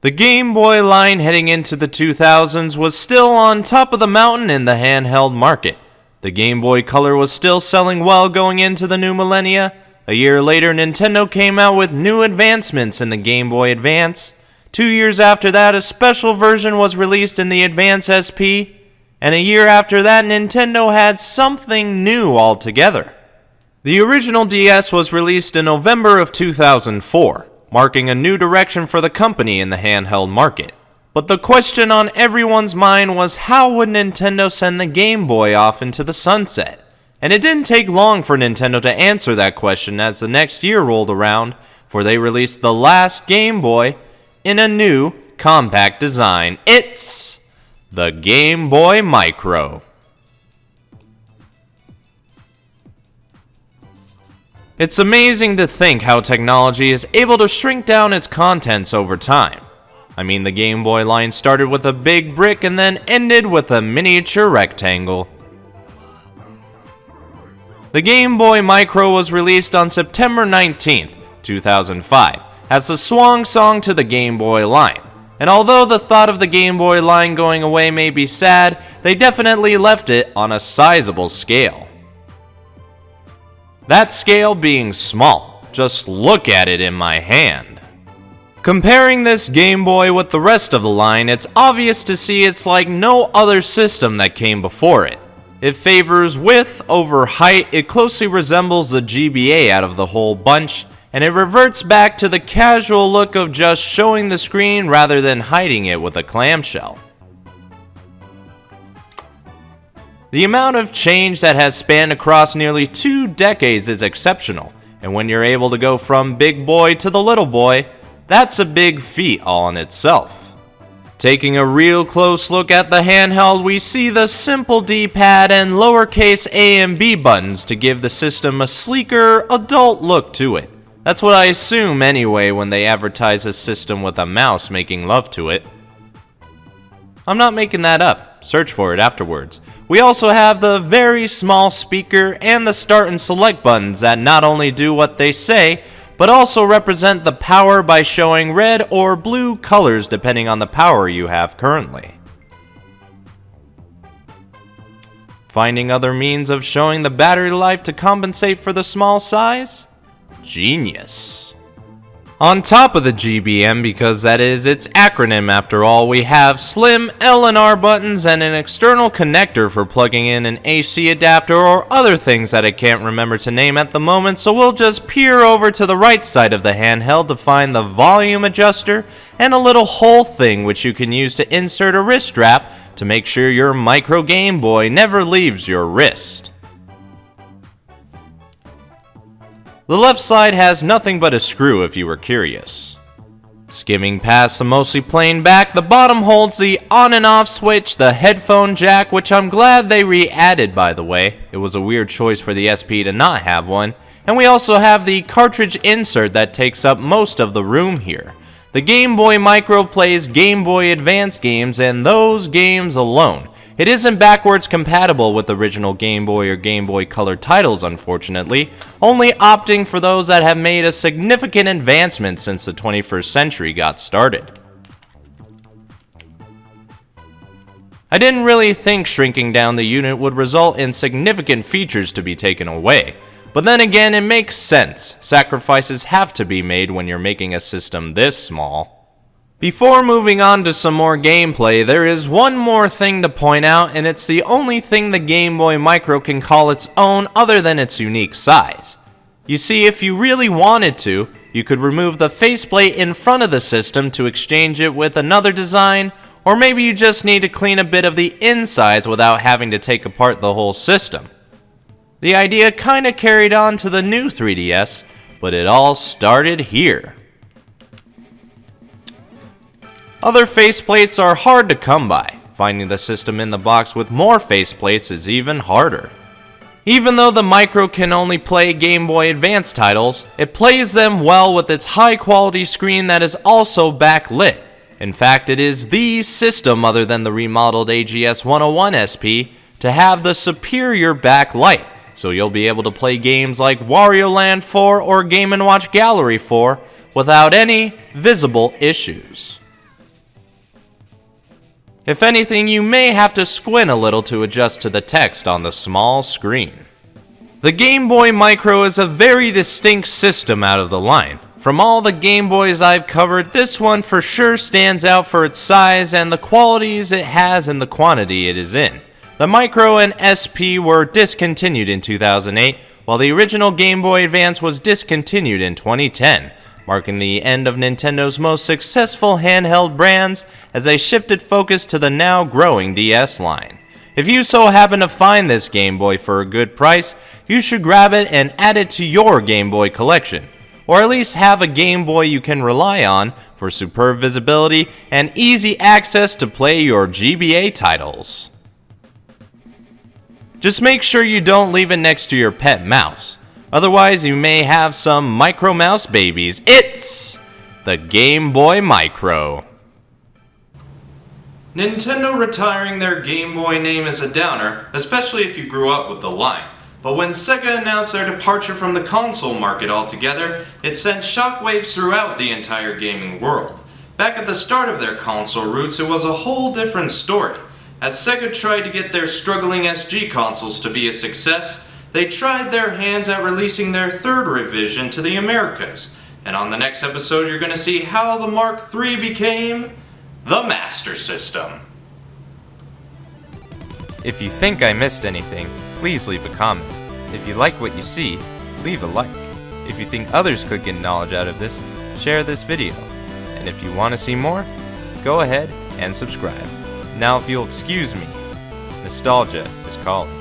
The Game Boy line heading into the 2000s was still on top of the mountain in the handheld market. The Game Boy Color was still selling well going into the new millennia. A year later, Nintendo came out with new advancements in the Game Boy Advance. 2 years after that, a special version was released in the Advance SP. And a year after that, Nintendo had something new altogether. The original DS was released in November of 2004, marking a new direction for the company in the handheld market. But the question on everyone's mind was, how would Nintendo send the Game Boy off into the sunset? And it didn't take long for Nintendo to answer that question as the next year rolled around, for they released the last Game Boy in a new, compact design. It's the Game Boy Micro. It's amazing to think how technology is able to shrink down its contents over time. I mean, the Game Boy line started with a big brick and then ended with a miniature rectangle. The Game Boy Micro was released on September 19th, 2005, as the swan song to the Game Boy line. And although the thought of the Game Boy line going away may be sad, they definitely left it on a sizable scale. That scale being small. Just look at it in my hand. Comparing this Game Boy with the rest of the line, it's obvious to see it's like no other system that came before it. It favors width over height, it closely resembles the GBA out of the whole bunch, and it reverts back to the casual look of just showing the screen rather than hiding it with a clamshell. The amount of change that has spanned across nearly 2 decades is exceptional, and when you're able to go from big boy to the little boy, that's a big feat all in itself. Taking a real close look at the handheld, we see the simple D-pad and lowercase a and b buttons to give the system a sleeker, adult look to it. That's what I assume anyway when they advertise a system with a mouse making love to it. I'm not making that up, search for it afterwards. We also have the very small speaker and the start and select buttons that not only do what they say, but also represent the power by showing red or blue colors depending on the power you have currently. Finding other means of showing the battery life to compensate for the small size? Genius. On top of the GBM, because that is its acronym after all, we have slim L and R buttons and an external connector for plugging in an AC adapter or other things that I can't remember to name at the moment, so we'll just peer over to the right side of the handheld to find the volume adjuster and a little hole thing which you can use to insert a wrist strap to make sure your micro Game Boy never leaves your wrist. The left side has nothing but a screw if you were curious. Skimming past the mostly plain back, the bottom holds the on and off switch, the headphone jack, which I'm glad they re-added by the way. It was a weird choice for the SP to not have one. And we also have the cartridge insert that takes up most of the room here. The Game Boy Micro plays Game Boy Advance games and those games alone. It isn't backwards compatible with original Game Boy or Game Boy Color titles, unfortunately, only opting for those that have made a significant advancement since the 21st century got started. I didn't really think shrinking down the unit would result in significant features to be taken away, but then again it makes sense. Sacrifices have to be made when you're making a system this small. Before moving on to some more gameplay, there is one more thing to point out, and it's the only thing the Game Boy Micro can call its own other than its unique size. You see, if you really wanted to, you could remove the faceplate in front of the system to exchange it with another design, or maybe you just need to clean a bit of the insides without having to take apart the whole system. The idea kinda carried on to the new 3DS, but it all started here. Other faceplates are hard to come by. Finding the system in the box with more faceplates is even harder. Even though the Micro can only play Game Boy Advance titles, it plays them well with its high quality screen that is also backlit. In fact, it is the system other than the remodeled AGS 101 SP to have the superior backlight, so you'll be able to play games like Wario Land 4 or Game & Watch Gallery 4 without any visible issues. If anything, you may have to squint a little to adjust to the text on the small screen. The Game Boy Micro is a very distinct system out of the line. From all the Game Boys I've covered, this one for sure stands out for its size and the qualities it has and the quantity it is in. The Micro and SP were discontinued in 2008, while the original Game Boy Advance was discontinued in 2010, marking the end of Nintendo's most successful handheld brands as they shifted focus to the now growing DS line. If you so happen to find this Game Boy for a good price, you should grab it and add it to your Game Boy collection, or at least have a Game Boy you can rely on for superb visibility and easy access to play your GBA titles. Just make sure you don't leave it next to your pet mouse, otherwise you may have some micro mouse babies. It's the Game Boy Micro. Nintendo retiring their Game Boy name is a downer, especially if you grew up with the line. But when Sega announced their departure from the console market altogether, it sent shockwaves throughout the entire gaming world. Back at the start of their console roots, it was a whole different story. As Sega tried to get their struggling SG consoles to be a success, they tried their hands at releasing their third revision to the Americas. And on the next episode, you're going to see how the Mark III became the Master System. If you think I missed anything, please leave a comment. If you like what you see, leave a like. If you think others could get knowledge out of this, share this video. And if you want to see more, go ahead and subscribe. Now if you'll excuse me, nostalgia is calling.